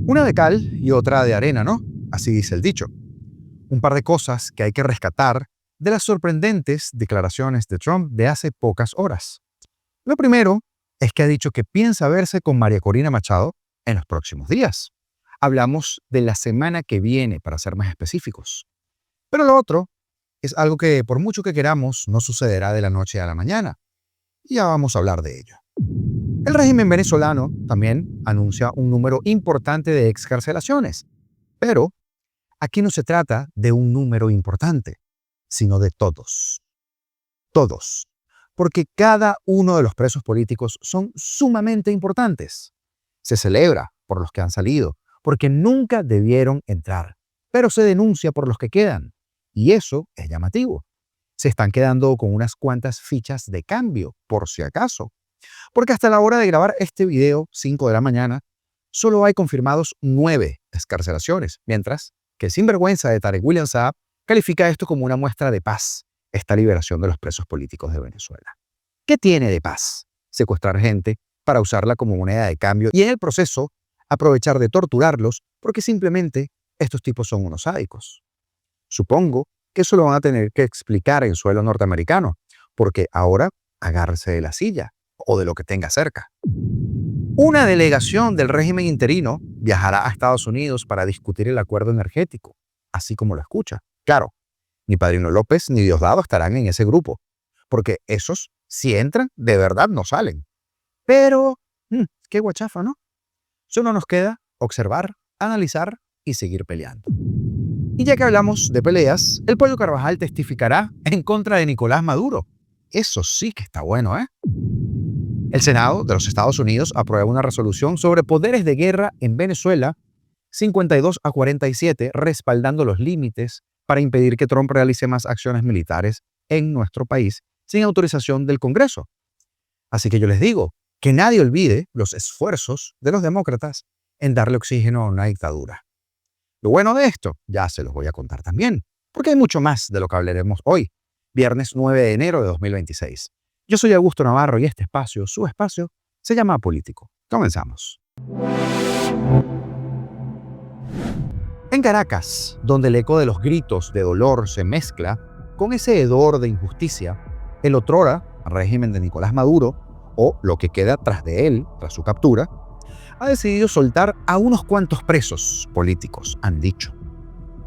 Una de cal y otra de arena, ¿no? Así dice el dicho. Un par de cosas que hay que rescatar de las sorprendentes declaraciones de Trump de hace pocas horas. Lo primero es que ha dicho que piensa verse con María Corina Machado en los próximos días. Hablamos de la semana que viene, para ser más específicos. Pero lo otro es algo que, por mucho que queramos, no sucederá de la noche a la mañana. Y ya vamos a hablar de ello. El régimen venezolano también anuncia un número importante de excarcelaciones. Pero aquí no se trata de un número importante, sino de todos. Todos. Porque cada uno de los presos políticos son sumamente importantes. Se celebra por los que han salido, porque nunca debieron entrar, pero se denuncia por los que quedan. Y eso es llamativo. Se están quedando con unas cuantas fichas de cambio, por si acaso. Porque hasta la hora de grabar este video, 5 de la mañana, solo hay confirmados 9 excarcelaciones, mientras que el sinvergüenza de Tarek William Saab califica esto como una muestra de paz, esta liberación de los presos políticos de Venezuela. ¿Qué tiene de paz? Secuestrar gente para usarla como moneda de cambio y en el proceso aprovechar de torturarlos porque simplemente estos tipos son unos sádicos. Supongo que eso lo van a tener que explicar en suelo norteamericano, porque ahora agárrese de la silla o de lo que tenga cerca. Una delegación del régimen interino viajará a Estados Unidos para discutir el acuerdo energético, así como lo escucha. Claro, ni Padrino López ni Diosdado estarán en ese grupo, porque esos, si entran, de verdad no salen. Pero, qué guachafa, ¿no? Solo nos queda observar, analizar y seguir peleando. Y ya que hablamos de peleas, el Pollo Carvajal testificará en contra de Nicolás Maduro. Eso sí que está bueno, ¿eh? El Senado de los Estados Unidos aprueba una resolución sobre poderes de guerra en Venezuela, 52-47, respaldando los límites para impedir que Trump realice más acciones militares en nuestro país sin autorización del Congreso. Así que yo les digo, que nadie olvide los esfuerzos de los demócratas en darle oxígeno a una dictadura. Lo bueno de esto, ya se los voy a contar también, porque hay mucho más de lo que hablaremos hoy, viernes 9 de enero de 2026. Yo soy Augusto Navarro y este espacio, su espacio, se llama Político. Comenzamos. En Caracas, donde el eco de los gritos de dolor se mezcla con ese hedor de injusticia, el otrora régimen de Nicolás Maduro, o lo que queda tras de él, tras su captura, ha decidido soltar a unos cuantos presos políticos, han dicho.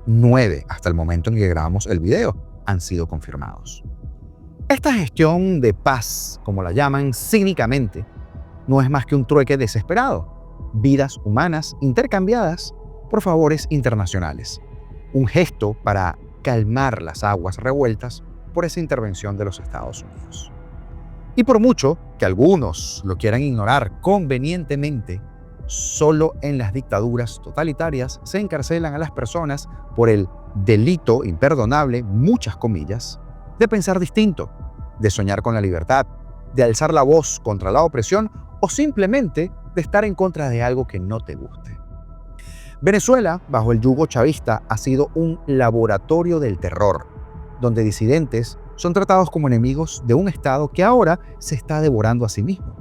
9 hasta el momento en que grabamos el video han sido confirmados. Esta gestión de paz, como la llaman cínicamente, no es más que un trueque desesperado. Vidas humanas intercambiadas por favores internacionales. Un gesto para calmar las aguas revueltas por esa intervención de los Estados Unidos. Y por mucho que algunos lo quieran ignorar convenientemente, solo en las dictaduras totalitarias se encarcelan a las personas por el delito imperdonable, muchas comillas, de pensar distinto, de soñar con la libertad, de alzar la voz contra la opresión o simplemente de estar en contra de algo que no te guste. Venezuela, bajo el yugo chavista, ha sido un laboratorio del terror, donde disidentes son tratados como enemigos de un Estado que ahora se está devorando a sí mismo.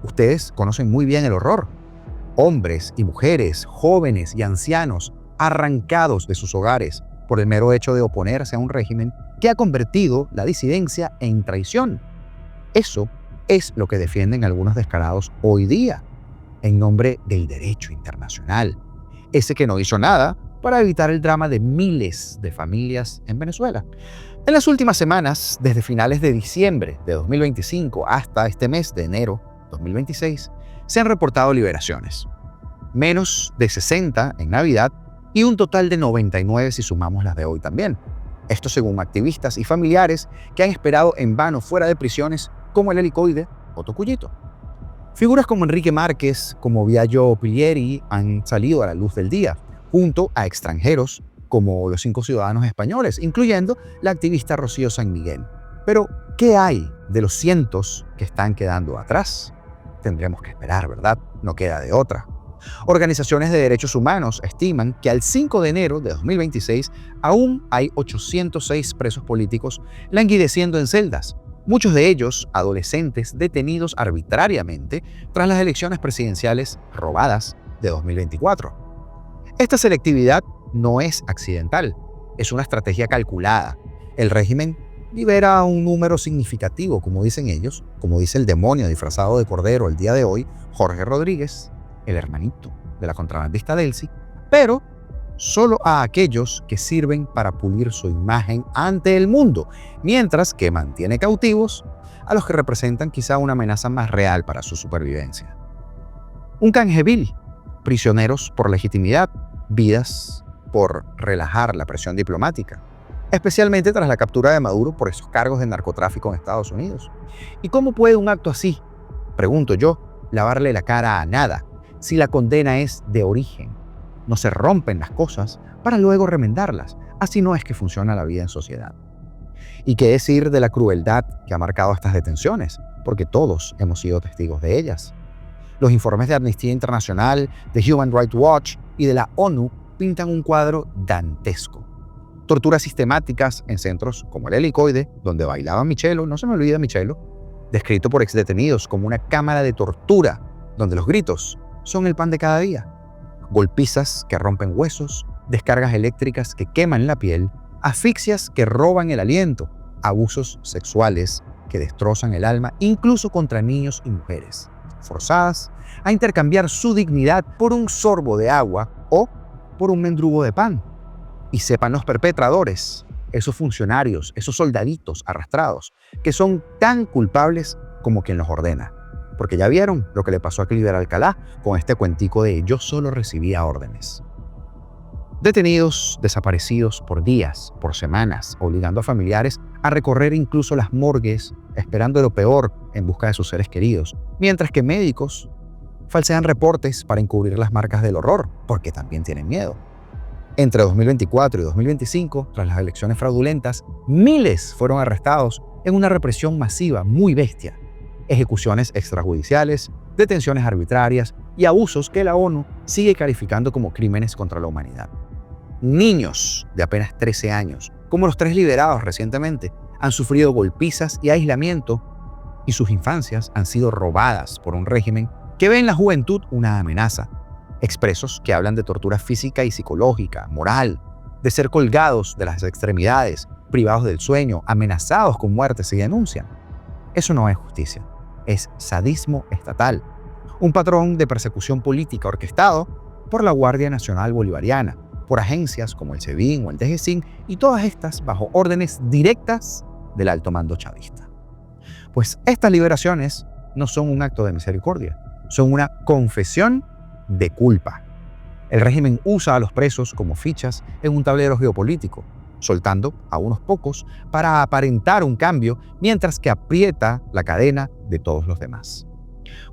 Ustedes conocen muy bien el horror. Hombres y mujeres, jóvenes y ancianos, arrancados de sus hogares por el mero hecho de oponerse a un régimen que ha convertido la disidencia en traición. Eso es lo que defienden algunos descarados hoy día, en nombre del derecho internacional. Ese que no hizo nada para evitar el drama de miles de familias en Venezuela. En las últimas semanas, desde finales de diciembre de 2025 hasta este mes de enero 2026, se han reportado liberaciones. Menos de 60 en Navidad y un total de 99 si sumamos las de hoy también. Esto según activistas y familiares que han esperado en vano fuera de prisiones como el helicoide o Tocuyito. Figuras como Enrique Márquez, como Viallo Pilieri han salido a la luz del día, junto a extranjeros como los 5 ciudadanos españoles, incluyendo la activista Rocío San Miguel. Pero, ¿qué hay de los cientos que están quedando atrás? Tendremos que esperar, ¿verdad? No queda de otra. Organizaciones de derechos humanos estiman que al 5 de enero de 2026 aún hay 806 presos políticos languideciendo en celdas, muchos de ellos adolescentes detenidos arbitrariamente tras las elecciones presidenciales robadas de 2024. Esta selectividad no es accidental, es una estrategia calculada. El régimen libera un número significativo, como dicen ellos, como dice el demonio disfrazado de cordero el día de hoy, Jorge Rodríguez, el hermanito de la contrabandista Delcy, pero solo a aquellos que sirven para pulir su imagen ante el mundo, mientras que mantiene cautivos a los que representan quizá una amenaza más real para su supervivencia. Un canje vil, prisioneros por legitimidad, vidas por relajar la presión diplomática, especialmente tras la captura de Maduro por esos cargos de narcotráfico en Estados Unidos. ¿Y cómo puede un acto así, pregunto yo, lavarle la cara a nada, si la condena es de origen? No se rompen las cosas para luego remendarlas. Así no es que funciona la vida en sociedad. ¿Y qué decir de la crueldad que ha marcado estas detenciones? Porque todos hemos sido testigos de ellas. Los informes de Amnistía Internacional, de Human Rights Watch y de la ONU pintan un cuadro dantesco. Torturas sistemáticas en centros como el Helicoide, donde bailaba Michelo, no se me olvida Michelo, descrito por exdetenidos como una cámara de tortura, donde los gritos son el pan de cada día. Golpizas que rompen huesos, descargas eléctricas que queman la piel, asfixias que roban el aliento, abusos sexuales que destrozan el alma, incluso contra niños y mujeres, forzadas a intercambiar su dignidad por un sorbo de agua o por un mendrugo de pan. Y sepan los perpetradores, esos funcionarios, esos soldaditos arrastrados, que son tan culpables como quien los ordena. Porque ya vieron lo que le pasó a Cliver Alcalá con este cuentico de yo solo recibía órdenes. Detenidos, desaparecidos por días, por semanas, obligando a familiares a recorrer incluso las morgues, esperando lo peor en busca de sus seres queridos, mientras que médicos falsean reportes para encubrir las marcas del horror, porque también tienen miedo. Entre 2024 y 2025, tras las elecciones fraudulentas, miles fueron arrestados en una represión masiva muy bestia. Ejecuciones extrajudiciales, detenciones arbitrarias y abusos que la ONU sigue calificando como crímenes contra la humanidad. Niños de apenas 13 años, como los 3 liberados recientemente, han sufrido golpizas y aislamiento y sus infancias han sido robadas por un régimen que ve en la juventud una amenaza. Expresos que hablan de tortura física y psicológica, moral, de ser colgados de las extremidades, privados del sueño, amenazados con muerte si denuncian. Eso no es justicia, es sadismo estatal, un patrón de persecución política orquestado por la Guardia Nacional Bolivariana, por agencias como el SEBIN o el DGCIN, y todas estas bajo órdenes directas del alto mando chavista. Pues estas liberaciones no son un acto de misericordia, son una confesión de culpa. El régimen usa a los presos como fichas en un tablero geopolítico, soltando a unos pocos para aparentar un cambio, mientras que aprieta la cadena de todos los demás.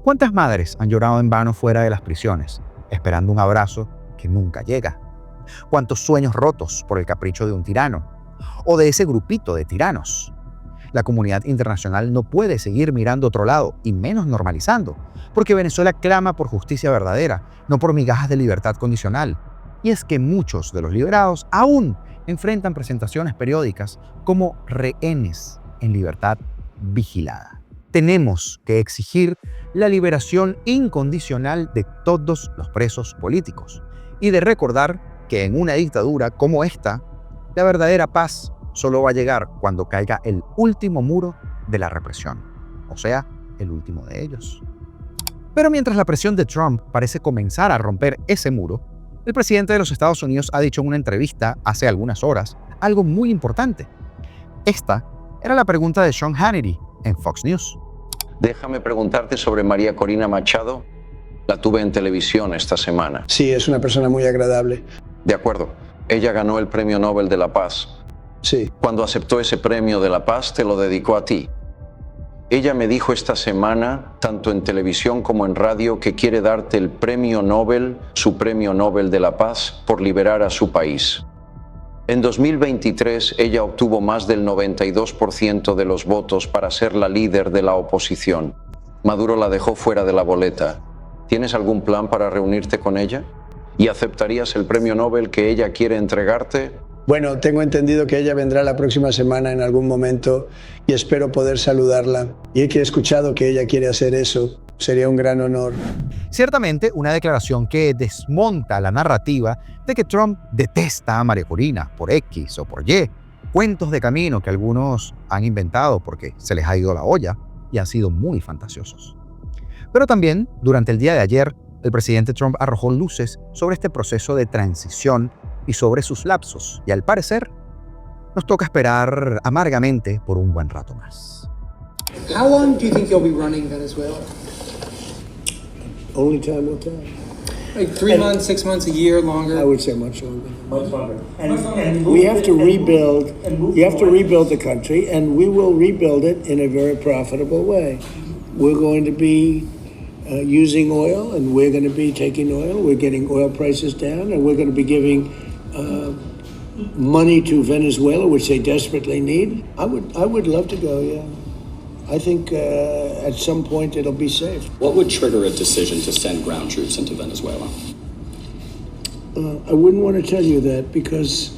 ¿Cuántas madres han llorado en vano fuera de las prisiones, esperando un abrazo que nunca llega? ¿Cuántos sueños rotos por el capricho de un tirano o de ese grupito de tiranos? La comunidad internacional no puede seguir mirando a otro lado, y menos normalizando, porque Venezuela clama por justicia verdadera, no por migajas de libertad condicional. Y es que muchos de los liberados aún enfrentan presentaciones periódicas como rehenes en libertad vigilada. Tenemos que exigir la liberación incondicional de todos los presos políticos y de recordar que en una dictadura como esta, la verdadera paz solo va a llegar cuando caiga el último muro de la represión, o sea, el último de ellos. Pero mientras la presión de Trump parece comenzar a romper ese muro, el presidente de los Estados Unidos ha dicho en una entrevista hace algunas horas algo muy importante. Esta era la pregunta de Sean Hannity en Fox News. Déjame preguntarte sobre María Corina Machado. La tuve en televisión esta semana. Sí, es una persona muy agradable. De acuerdo. Ella ganó el Premio Nobel de la Paz. Sí. Cuando aceptó ese premio de la paz, te lo dedicó a ti. Ella me dijo esta semana, tanto en televisión como en radio, que quiere darte el Premio Nobel, su Premio Nobel de la Paz, por liberar a su país. En 2023, ella obtuvo más del 92% de los votos para ser la líder de la oposición. Maduro la dejó fuera de la boleta. ¿Tienes algún plan para reunirte con ella? ¿Y aceptarías el Premio Nobel que ella quiere entregarte? Bueno, tengo entendido que ella vendrá la próxima semana en algún momento y espero poder saludarla. Y he escuchado que ella quiere hacer eso. Sería un gran honor. Ciertamente, una declaración que desmonta la narrativa de que Trump detesta a María Corina por X o por Y, cuentos de camino que algunos han inventado porque se les ha ido la olla y han sido muy fantasiosos. Pero también, durante el día de ayer, el presidente Trump arrojó luces sobre este proceso de transición y sobre sus lapsos, y al parecer, nos toca esperar amargamente por un buen rato más. How long do you think you'll be running Venezuela? Only time will tell. Like 3 months, 6 months, a year, longer? I would say much longer. Much longer. And We have to rebuild. You have to rebuild the country, and we will rebuild it in a very profitable way. We're going to be using oil, and we're going to be taking oil. We're getting oil prices down, and we're going to be giving money to Venezuela, which they desperately need. I would love to go. Yeah, I think at some point it'll be safe. What would trigger a decision to send ground troops into Venezuela? I wouldn't want to tell you that because,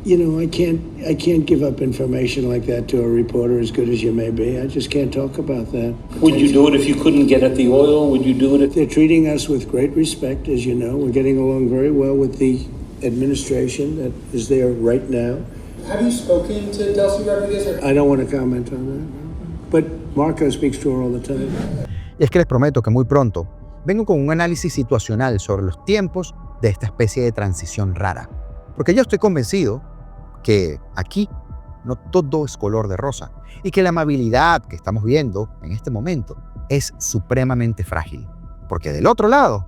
you know, I can't give up information like that to a reporter as good as you may be. I just can't talk about that. would you do it if you couldn't get at the oil? Would you do it if... They're treating us with great respect, as you know. We're getting along very well with the administration that is there right now. Have you spoken to Delcy Rodriguez? Or... I don't want to comment on that. But Marco speaks to her all the time. Y es que les prometo que muy pronto vengo con un análisis situacional sobre los tiempos de esta especie de transición rara. Porque yo estoy convencido que aquí no todo es color de rosa y que la amabilidad que estamos viendo en este momento es supremamente frágil. Porque del otro lado,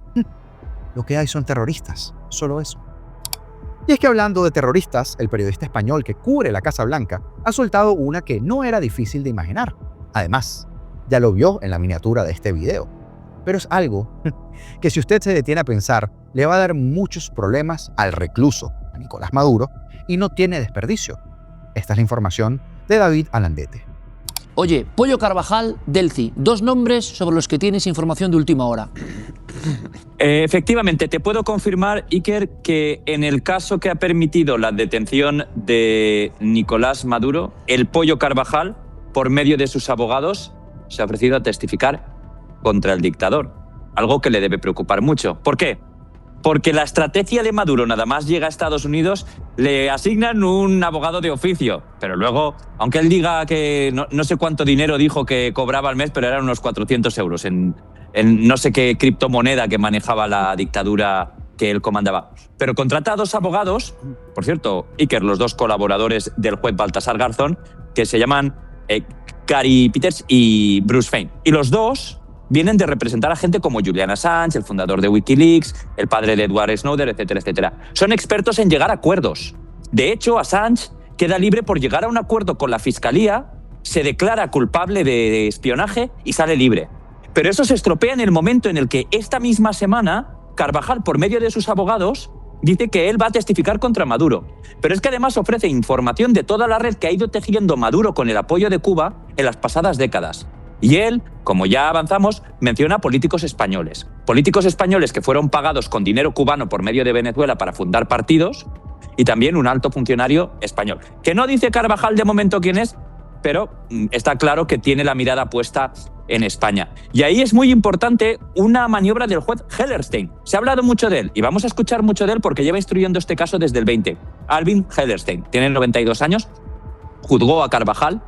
lo que hay son terroristas, solo eso. Y es que hablando de terroristas, el periodista español que cubre la Casa Blanca ha soltado una que no era difícil de imaginar. Además, ya lo vio en la miniatura de este video. Pero es algo que si usted se detiene a pensar, le va a dar muchos problemas al recluso, a Nicolás Maduro, y no tiene desperdicio. Esta es la información de David Alandete. Oye, Pollo Carvajal, Delcy, 2 nombres sobre los que tienes información de última hora. Efectivamente, te puedo confirmar, Iker, que en el caso que ha permitido la detención de Nicolás Maduro, el Pollo Carvajal, por medio de sus abogados, se ha ofrecido a testificar contra el dictador, algo que le debe preocupar mucho. ¿Por qué? Porque la estrategia de Maduro, nada más llega a Estados Unidos, le asignan un abogado de oficio. Pero luego, aunque él diga que no sé cuánto dinero dijo que cobraba al mes, pero eran unos 400 euros en no sé qué criptomoneda que manejaba la dictadura que él comandaba. Pero contrata a 2 abogados, por cierto, Iker, los 2 colaboradores del juez Baltasar Garzón, que se llaman Gary Peters y Bruce Fein. Y los 2 vienen de representar a gente como Julian Assange, el fundador de Wikileaks, el padre de Edward Snowden, etcétera, etcétera. Son expertos en llegar a acuerdos. De hecho, Assange queda libre por llegar a un acuerdo con la fiscalía, se declara culpable de espionaje y sale libre. Pero eso se estropea en el momento en el que esta misma semana Carvajal, por medio de sus abogados, dice que él va a testificar contra Maduro. Pero es que además ofrece información de toda la red que ha ido tejiendo Maduro con el apoyo de Cuba en las pasadas décadas. Y él, como ya avanzamos, menciona políticos españoles. Políticos españoles que fueron pagados con dinero cubano por medio de Venezuela para fundar partidos, y también un alto funcionario español. Que no dice Carvajal de momento quién es, pero está claro que tiene la mirada puesta en España. Y ahí es muy importante una maniobra del juez Hellerstein. Se ha hablado mucho de él, y vamos a escuchar mucho de él porque lleva instruyendo este caso desde el 20. Alvin Hellerstein, tiene 92 años, juzgó a Carvajal,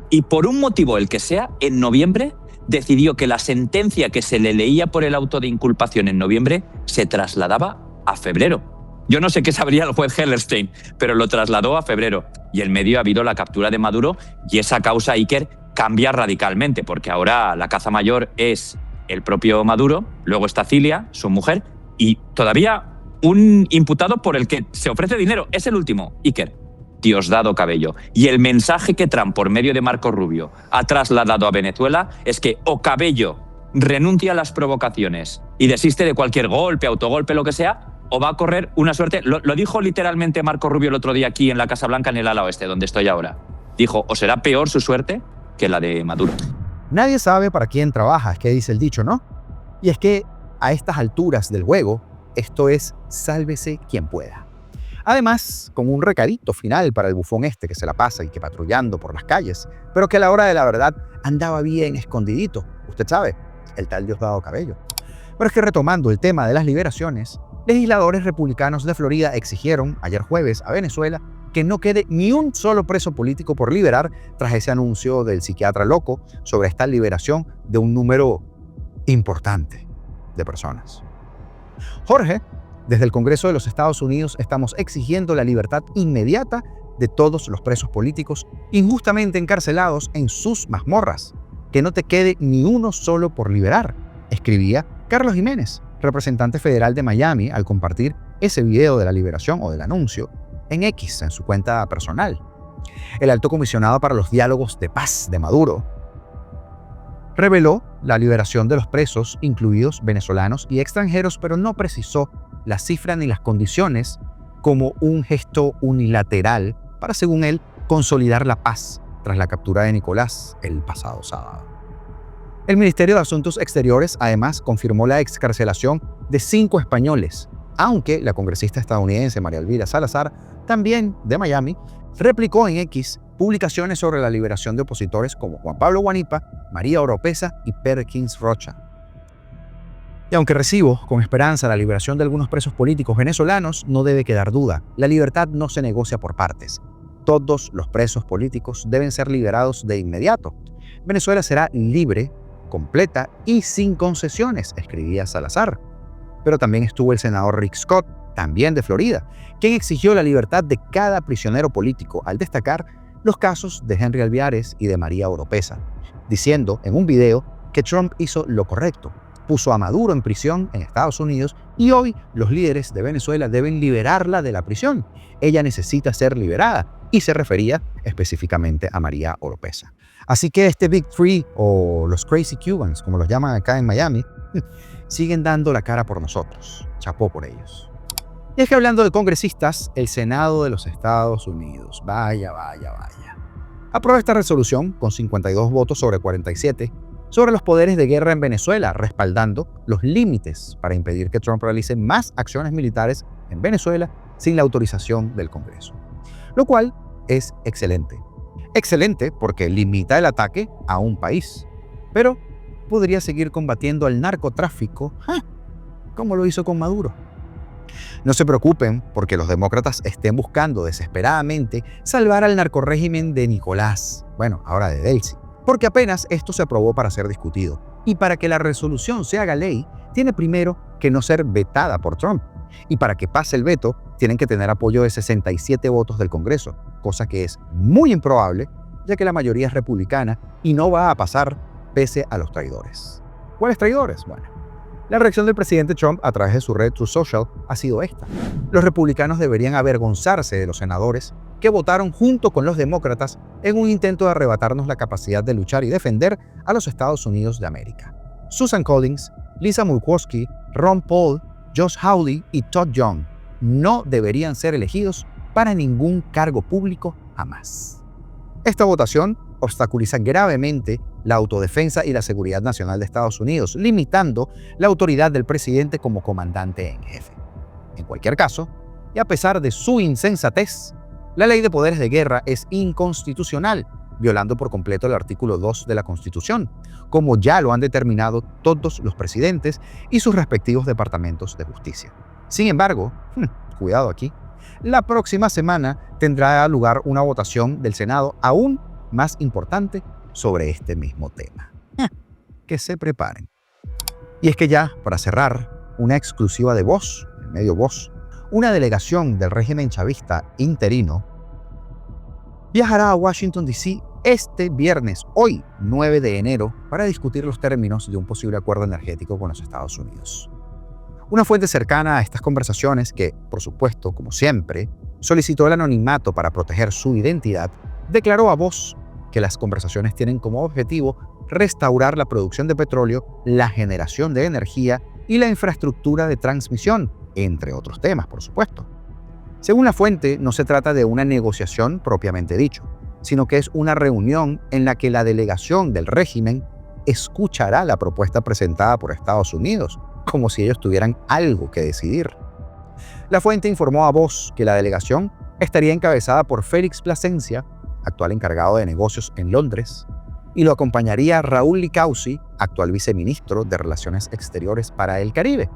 y por un motivo el que sea, en noviembre decidió que la sentencia que se le leía por el auto de inculpación en noviembre se trasladaba a febrero. Yo no sé qué sabría el juez Hellerstein, pero lo trasladó a febrero. Y en medio ha habido la captura de Maduro, y esa causa, Iker, cambia radicalmente, porque ahora la caza mayor es el propio Maduro, luego está Cilia, su mujer, y todavía un imputado por el que se ofrece dinero. Es el último, Iker, Diosdado Cabello. Y el mensaje que Trump, por medio de Marco Rubio, ha trasladado a Venezuela es que o Cabello renuncia a las provocaciones y desiste de cualquier golpe, autogolpe, lo que sea, o va a correr una suerte. Lo dijo literalmente Marco Rubio el otro día aquí en la Casa Blanca, en el ala oeste, donde estoy ahora. Dijo, o será peor su suerte que la de Maduro. Nadie sabe para quién trabaja, es que dice el dicho, ¿no? Y es que a estas alturas del juego, esto es sálvese quien pueda. Además, con un recadito final para el bufón este que se la pasa y que patrullando por las calles, pero que a la hora de la verdad andaba bien escondidito. Usted sabe, el tal Diosdado Cabello. Pero es que retomando el tema de las liberaciones, legisladores republicanos de Florida exigieron ayer jueves a Venezuela que no quede ni un solo preso político por liberar tras ese anuncio del psiquiatra loco sobre esta liberación de un número importante de personas. Jorge, desde el Congreso de los Estados Unidos estamos exigiendo la libertad inmediata de todos los presos políticos injustamente encarcelados en sus mazmorras. Que no te quede ni uno solo por liberar, escribía Carlos Jiménez, representante federal de Miami, al compartir ese video de la liberación o del anuncio en X, en su cuenta personal. El alto comisionado para los diálogos de paz de Maduro reveló la liberación de los presos, incluidos venezolanos y extranjeros, pero no precisó la cifra ni las condiciones como un gesto unilateral para, según él, consolidar la paz tras la captura de Nicolás el pasado sábado. El Ministerio de Asuntos Exteriores además confirmó la excarcelación de 5 españoles, aunque la congresista estadounidense María Elvira Salazar, también de Miami, replicó en X publicaciones sobre la liberación de opositores como Juan Pablo Guanipa, María Oropesa y Perkins Rocha. Y aunque recibo con esperanza la liberación de algunos presos políticos venezolanos, no debe quedar duda, la libertad no se negocia por partes. Todos los presos políticos deben ser liberados de inmediato. Venezuela será libre, completa y sin concesiones, escribía Salazar. Pero también estuvo el senador Rick Scott, también de Florida, quien exigió la libertad de cada prisionero político al destacar los casos de Henry Alviares y de María Oropesa, diciendo en un video que Trump hizo lo correcto, puso a Maduro en prisión en Estados Unidos y hoy los líderes de Venezuela deben liberarla de la prisión. Ella necesita ser liberada y se refería específicamente a María Oropesa. Así que este Big Three o los Crazy Cubans, como los llaman acá en Miami, siguen dando la cara por nosotros. Chapó por ellos. Y es que hablando de congresistas, el Senado de los Estados Unidos, vaya, aprueba esta resolución con 52 votos sobre 47 sobre los poderes de guerra en Venezuela, respaldando los límites para impedir que Trump realice más acciones militares en Venezuela sin la autorización del Congreso. Lo cual es excelente. Excelente porque limita el ataque a un país, pero podría seguir combatiendo al narcotráfico, como lo hizo con Maduro. No se preocupen porque los demócratas estén buscando desesperadamente salvar al narcorrégimen de Nicolás, bueno, ahora de Delcy, porque apenas esto se aprobó para ser discutido. Y para que la resolución se haga ley, tiene primero que no ser vetada por Trump. Y para que pase el veto, tienen que tener apoyo de 67 votos del Congreso, cosa que es muy improbable, ya que la mayoría es republicana y no va a pasar pese a los traidores. ¿Cuáles traidores? Bueno, la reacción del presidente Trump a través de su red Truth Social ha sido esta. Los republicanos deberían avergonzarse de los senadores que votaron junto con los demócratas en un intento de arrebatarnos la capacidad de luchar y defender a los Estados Unidos de América. Susan Collins, Lisa Murkowski, Ron Paul, Josh Hawley y Todd Young no deberían ser elegidos para ningún cargo público jamás. Esta votación obstaculiza gravemente la autodefensa y la seguridad nacional de Estados Unidos, limitando la autoridad del presidente como comandante en jefe. En cualquier caso, y a pesar de su insensatez, la ley de poderes de guerra es inconstitucional, violando por completo el artículo 2 de la Constitución, como ya lo han determinado todos los presidentes y sus respectivos departamentos de justicia. Sin embargo, cuidado aquí, la próxima semana tendrá lugar una votación del Senado aún más importante sobre este mismo tema. Que se preparen. Y es que ya, para cerrar, una exclusiva de Voz, el medio Voz, una delegación del régimen chavista interino, viajará a Washington, D.C. este viernes, hoy, 9 de enero, para discutir los términos de un posible acuerdo energético con los Estados Unidos. Una fuente cercana a estas conversaciones que, por supuesto, como siempre, solicitó el anonimato para proteger su identidad, declaró a Voz que las conversaciones tienen como objetivo restaurar la producción de petróleo, la generación de energía y la infraestructura de transmisión, entre otros temas, por supuesto. Según la fuente, no se trata de una negociación propiamente dicho, sino que es una reunión en la que la delegación del régimen escuchará la propuesta presentada por Estados Unidos, como si ellos tuvieran algo que decidir. La fuente informó a Voz que la delegación estaría encabezada por Félix Plasencia, actual encargado de negocios en Londres, y lo acompañaría Raúl Licausi, actual viceministro de Relaciones Exteriores para el Caribe.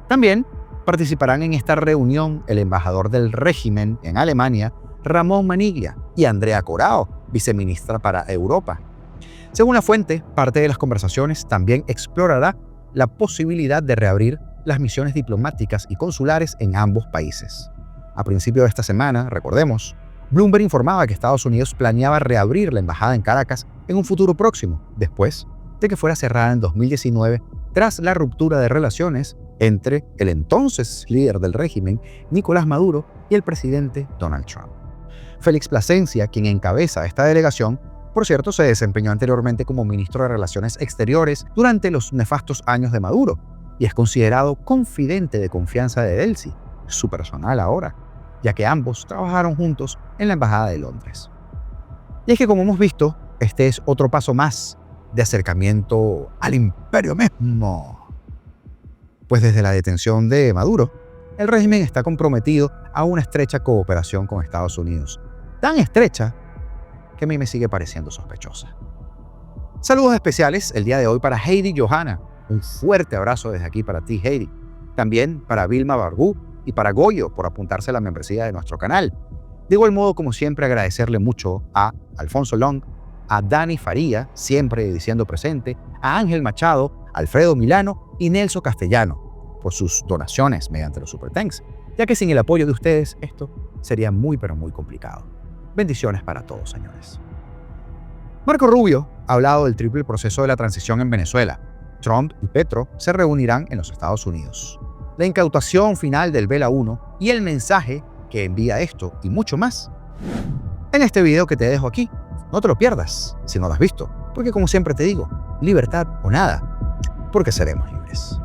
También participarán en esta reunión el embajador del régimen en Alemania, Ramón Maniglia, y Andrea Corao, viceministra para Europa. Según la fuente, parte de las conversaciones también explorará la posibilidad de reabrir las misiones diplomáticas y consulares en ambos países. A principios de esta semana, recordemos, Bloomberg informaba que Estados Unidos planeaba reabrir la embajada en Caracas en un futuro próximo, después de que fuera cerrada en 2019 tras la ruptura de relaciones entre el entonces líder del régimen, Nicolás Maduro, y el presidente Donald Trump. Félix Plasencia, quien encabeza esta delegación, por cierto, se desempeñó anteriormente como ministro de Relaciones Exteriores durante los nefastos años de Maduro y es considerado confidente de confianza de Delcy, su personal ahora, ya que ambos trabajaron juntos en la Embajada de Londres. Y es que, como hemos visto, este es otro paso más de acercamiento al imperio mismo. Pues desde la detención de Maduro, el régimen está comprometido a una estrecha cooperación con Estados Unidos. Tan estrecha que a mí me sigue pareciendo sospechosa. Saludos especiales el día de hoy para Heidi Johanna. Un fuerte abrazo desde aquí para ti, Heidi. También para Vilma Barbu y para Goyo por apuntarse a la membresía de nuestro canal. De igual modo, como siempre, agradecerle mucho a Alfonso Long, a Dani Faría, siempre diciendo presente, a Ángel Machado, Alfredo Milano y Nelson Castellano por sus donaciones mediante los Super Thanks, ya que sin el apoyo de ustedes esto sería muy pero muy complicado. Bendiciones para todos, señores. Marco Rubio ha hablado del triple proceso de la transición en Venezuela. Trump y Petro se reunirán en los Estados Unidos. La incautación final del Vela 1 y el mensaje que envía esto y mucho más en este video que te dejo aquí. No te lo pierdas si no lo has visto, porque como siempre te digo, libertad o nada, porque seremos libres.